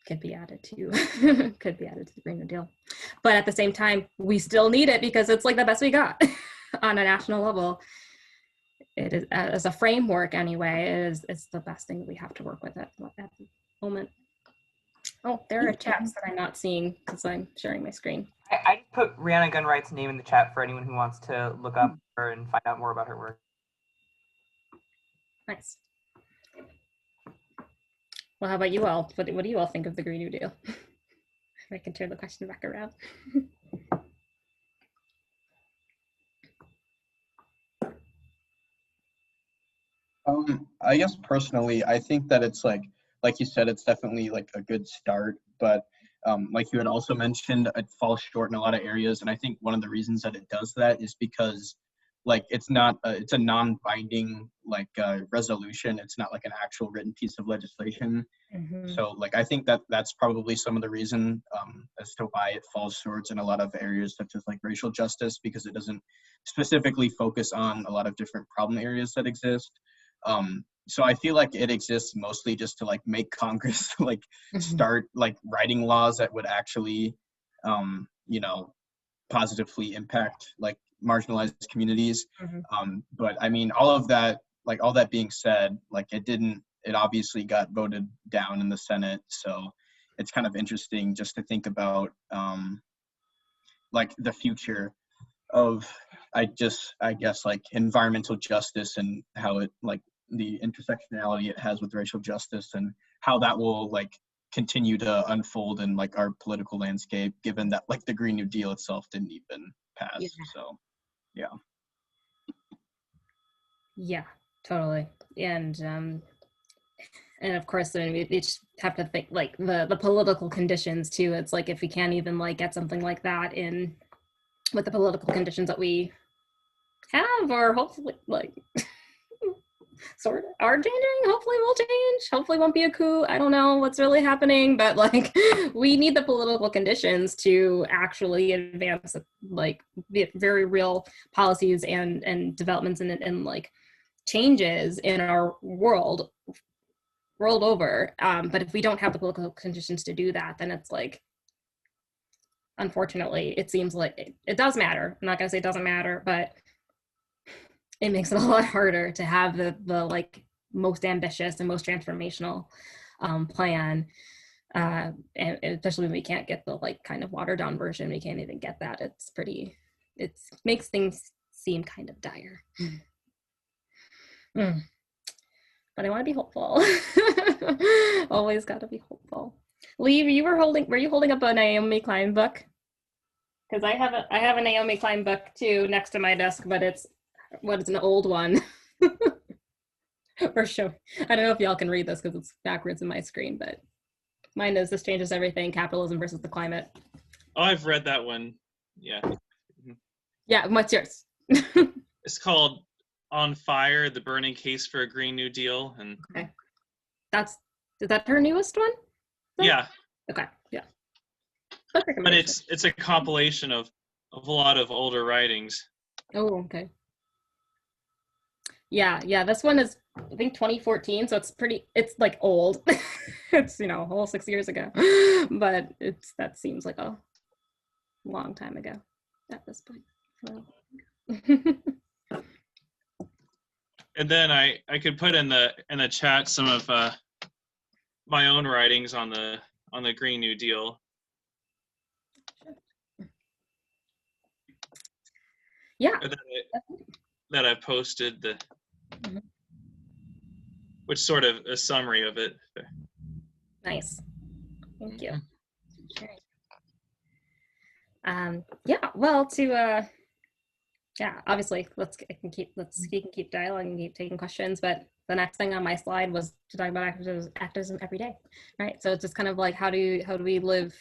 could be added to the Green New Deal. But at the same time, we still need it because it's like the best we got on a national level. It is, as a framework anyway, it's the best thing that we have to work with at the moment. Oh, there are chats that I'm not seeing because I'm sharing my screen. I just put Rihanna Gunright's name in the chat for anyone who wants to look up her and find out more about her work. Nice. Well, how about you all? What do you all think of the Green New Deal? I can turn the question back around. I guess personally, I think that it's like you said, it's definitely like a good start, but like you had also mentioned, it falls short in a lot of areas. And I think one of the reasons that it does that is because like it's a non-binding like resolution. It's not like an actual written piece of legislation. Mm-hmm. So like I think that that's probably some of the reason as to why it falls short in a lot of areas such as like racial justice, because it doesn't specifically focus on a lot of different problem areas that exist. So I feel like it exists mostly just to like make Congress like start like writing laws that would actually you know, positively impact like marginalized communities. But I mean, all that being said, like it obviously got voted down in the Senate. So it's kind of interesting just to think about like the future of, I guess like environmental justice and how it like the intersectionality it has with racial justice and how that will like continue to unfold in like our political landscape, given that like the Green New Deal itself didn't even pass. Yeah. So yeah, totally. And of course, I mean, we just have to think like the political conditions too. It's like if we can't even like get something like that in with the political conditions that we have, or hopefully like sort of are changing, hopefully will change, hopefully won't be a coup. I don't know what's really happening, but like we need the political conditions to actually advance like very real policies and developments and like changes in our world over. But if we don't have the political conditions to do that, then it's like, unfortunately, it seems like it does matter. I'm not gonna say it doesn't matter, but it makes it a lot harder to have the like most ambitious and most transformational plan, and especially when we can't get the like kind of watered down version. We can't even get that. It makes things seem kind of dire. But I want to be hopeful. Always got to be hopeful. Lee, were you holding up a Naomi Klein book? Because I have a Naomi Klein book too next to my desk, but it's an old one. For sure. I don't know if y'all can read this because it's backwards in my screen, but mine is This Changes Everything, Capitalism versus the Climate. Oh, I've read that one. Yeah. Yeah, what's yours? It's called On Fire, The Burning Case for a Green New Deal. And okay. Is that her newest one? Yeah. Okay, yeah. But it's a compilation of a lot of older writings. Oh, okay. Yeah, this one is, I think, 2014, so it's like old. It's, a whole 6 years ago, but that seems like a long time ago at this point. So. And then I could put in the chat some of my own writings on the Green New Deal. Yeah. That I posted Mhm. which sort of a summary of it. Nice. Thank you. Yeah, well, yeah, obviously you can keep dialoguing and keep taking questions, but the next thing on my slide was to talk about activism every day, right? So it's just kind of like, how do we live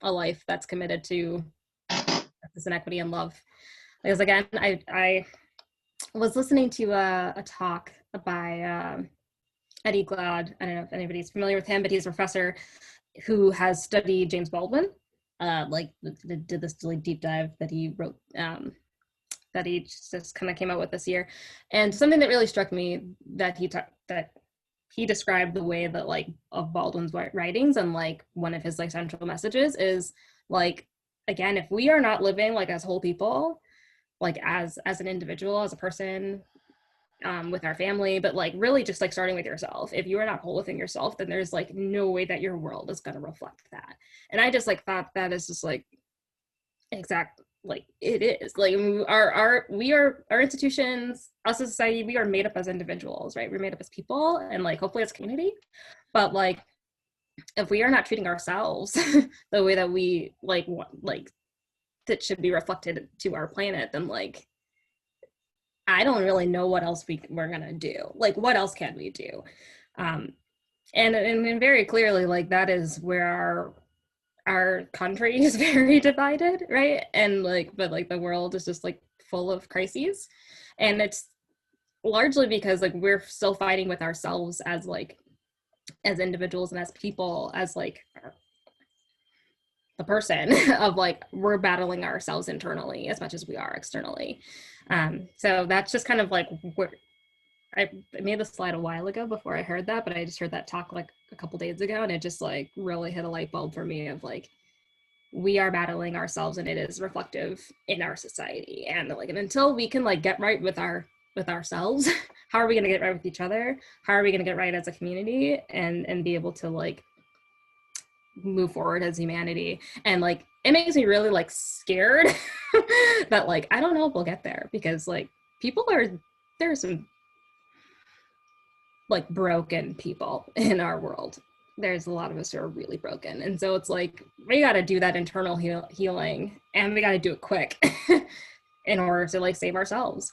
a life that's committed to justice and equity and love? Because again, I was listening to a talk by Eddie Glaude. I don't know if anybody's familiar with him, but he's a professor who has studied James Baldwin, did this really deep dive that he wrote, that he just kind of came out with this year. And something that really struck me that he described the way that like of Baldwin's writings, and like one of his like central messages is like, again, if we are not living like as whole people, like as an individual, as a person, with our family, but like really just like starting with yourself. If you are not whole within yourself, then there's like no way that your world is going to reflect that. And I just like thought that is just like exact, like it is like our institutions, us as a society, we are made up as individuals, right? We're made up as people and like hopefully as community. But like if we are not treating ourselves the way that we like that should be reflected to our planet, then like I don't really know what else we're gonna do. Like, what else can we do? And very clearly, like that is where our country is very divided, right? And like, but like the world is just like full of crises, and it's largely because like we're still fighting with ourselves as individuals and as people, as like the person of like we're battling ourselves internally as much as we are externally. So that's just kind of like where I made the slide a while ago before I heard that, but I just heard that talk like a couple days ago, and it just like really hit a light bulb for me of like we are battling ourselves, and it is reflective in our society. And like, and until we can like get right with ourselves, how are we going to get right with each other? How are we going to get right as a community and be able to like move forward as humanity? And like it makes me really like scared that like I don't know if we'll get there, because like there's some like broken people in our world. There's a lot of us who are really broken, and so it's like we got to do that internal healing, and we got to do it quick in order to like save ourselves.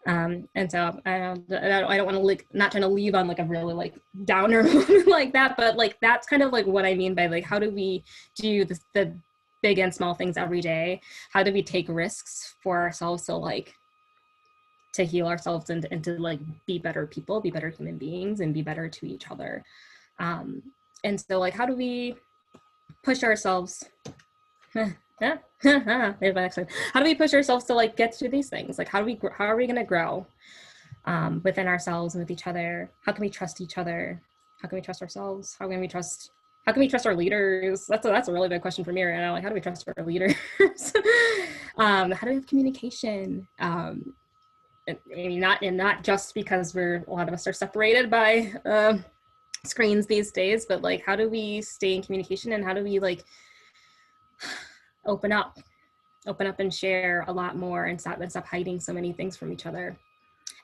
And so I don't want to like not trying to leave on like a really like downer like that, but like that's kind of like what I mean by like how do we do the big and small things every day? How do we take risks for ourselves to heal ourselves and to like be better people, be better human beings, and be better to each other? And so like how do we push ourselves? How do we push ourselves to like get through these things? Like how are we going to grow within ourselves and with each other? How can we trust each other? How can we trust ourselves? How can we trust our leaders? That's a really big question for me right now. Like how do we trust our leaders? How do we have communication? Not just because a lot of us are separated by screens these days, but like how do we stay in communication, and how do we like open up and share a lot more and stop hiding so many things from each other?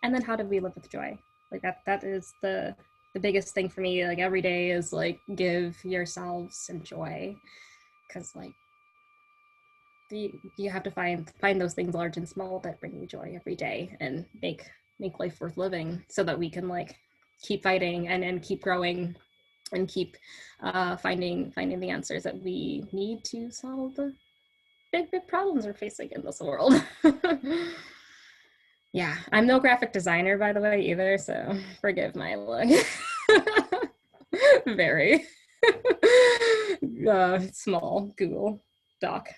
And then how do we live with joy? Like that is the biggest thing for me. Like every day is like give yourselves some joy, because like you have to find those things large and small that bring you joy every day and make life worth living, so that we can like keep fighting and keep growing and keep finding the answers that we need to solve the big problems we're facing in this world. Yeah, I'm no graphic designer, by the way, either, so forgive my look. Very small Google Doc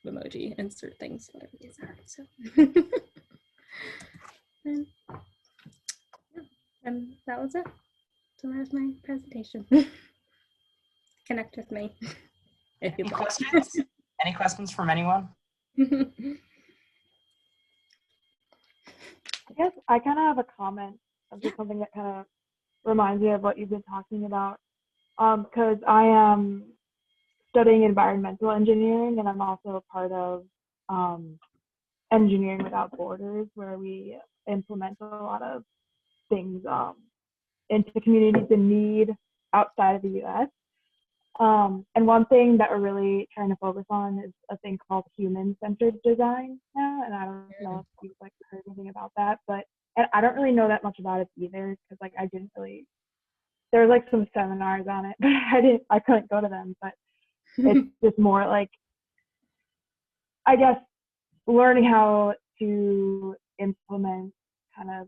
emoji insert things, whatever these are. So and that was it. So that's my presentation. Connect with me if you like. Any questions from anyone? guess I kind of have a comment of just something that kind of reminds me of what you've been talking about. Because I am studying environmental engineering, and I'm also a part of Engineering Without Borders, where we implement a lot of things into communities in need outside of the U.S. And one thing that we're really trying to focus on is a thing called human-centered design now. And I don't know if you've like heard anything about that, but and I don't really know that much about it either, because like I didn't really. There was like some seminars on it, but I couldn't go to them. But it's just more like, I guess, learning how to implement kind of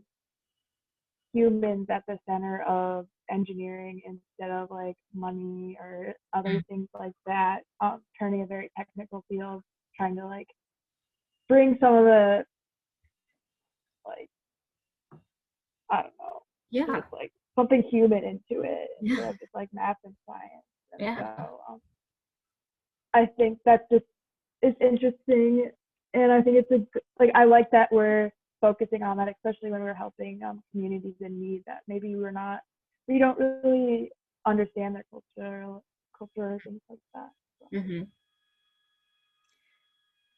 humans at the center of engineering instead of like money or other things like that, turning a very technical field, trying to like bring some of the like, I don't know, just like something human into it instead of just like math and science. And so I think that's just, it's interesting, and I think it's like I like that we're focusing on that, especially when we're helping communities in need that maybe we don't really understand their culture or things like that. So.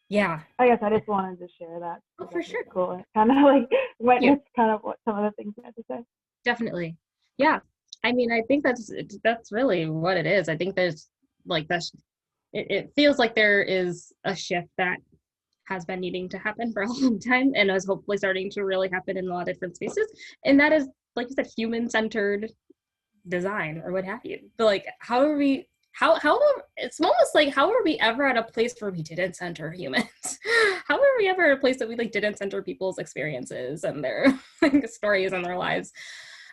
Yeah. I guess I just wanted to share that. Oh, for sure. Cool. And kind of like witness kind of what some of the things I had to say. Definitely. Yeah. I mean, I think that's really what it is. I think there's like it feels like there is a shift that has been needing to happen for a long time and is hopefully starting to really happen in a lot of different spaces. And that is, like you said, human-centered design or what have you. But like, how it's almost like, how are we ever at a place where we didn't center humans? How are we ever at a place that we like didn't center people's experiences and their like, stories and their lives?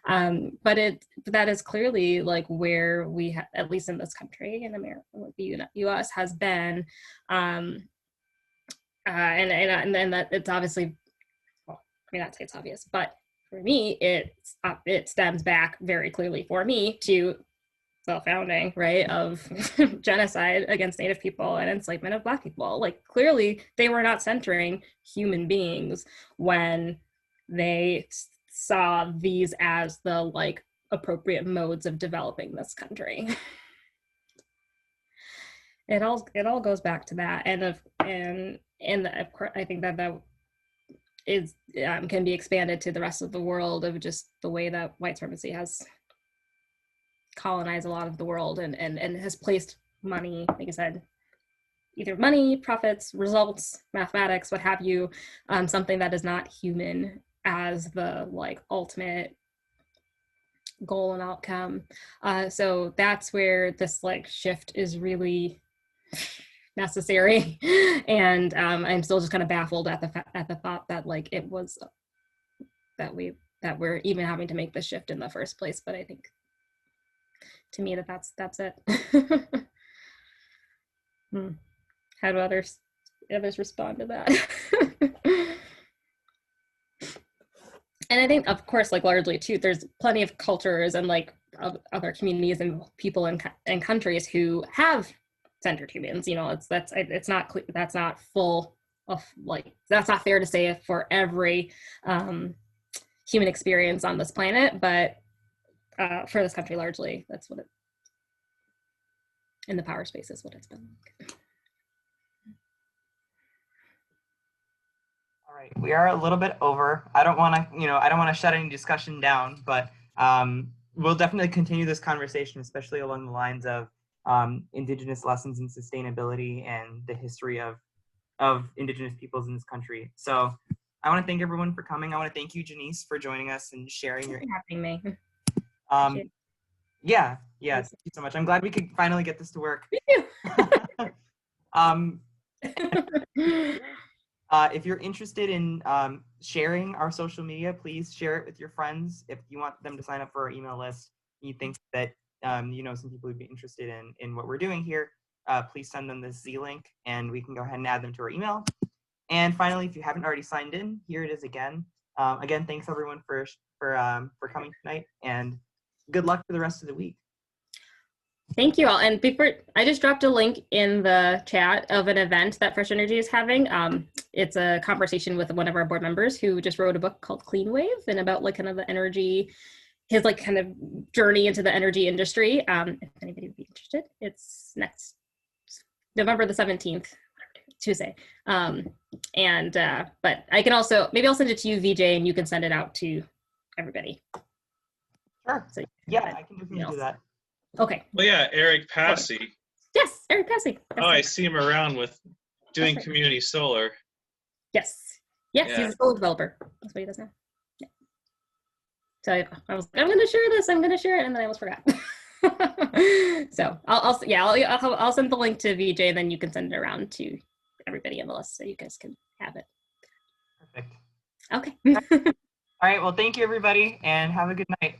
But that is clearly like where we at least in this country, in America, like the U.S. has been, and then that it's obviously, well, I mean, not say it's obvious, but for me, it stems back very clearly for me to the founding, right, of genocide against Native people and enslavement of Black people. Like clearly, they were not centering human beings when they saw these as the like appropriate modes of developing this country. It all goes back to that, and of course, I think that is can be expanded to the rest of the world of just the way that white supremacy has colonized a lot of the world and has placed money, like I said, either money, profits, results, mathematics, what have you, something that is not human as the like ultimate goal and outcome. So that's where this like shift is really necessary, and I'm still just kind of baffled at the thought that like it was that we're even having to make the shift in the first place. But I think to me that's it. How do others respond to that? And I think, of course, like largely too, there's plenty of cultures and like other communities and people and countries who have centered humans. You know, that's not full of like, that's not fair to say for every human experience on this planet, but for this country, largely, that's what it, in the power space is what it's been like. All right, we are a little bit over. I don't want to shut any discussion down, but we'll definitely continue this conversation, especially along the lines of Indigenous lessons in sustainability and the history of Indigenous peoples in this country. So I want to thank everyone for coming. I want to thank you, Janiece, for joining us and sharing your. Having me. Yeah, thank you so much. I'm glad we could finally get this to work. If you're interested in sharing our social media, please share it with your friends. If you want them to sign up for our email list, you think that some people would be interested in what we're doing here, please send them this Z link and we can go ahead and add them to our email. And finally, if you haven't already signed in, here it is again. Again, thanks everyone for coming tonight, and good luck for the rest of the week. Thank you all. And before, I just dropped a link in the chat of an event that Fresh Energy is having. It's a conversation with one of our board members who just wrote a book called Clean Wave and about like kind of the energy, his like kind of journey into the energy industry. If anybody would be interested, it's next November the 17th, Tuesday. But I can also, maybe I'll send it to you, VJ, and you can send it out to everybody. Sure. So Yeah, I can definitely do that. Okay. Well, yeah, Eric Passy. Yes, Eric Passy. Oh, I see him around with doing right. community solar. Yes. Yes, Yeah. he's a solar developer. That's what he does now. Yeah. So I was like, I'm going to share this. I'm going to share it, and then I almost forgot. So I'll send the link to VJ, and then you can send it around to everybody on the list so you guys can have it. Perfect. Okay. All right. Well, thank you, everybody, and have a good night.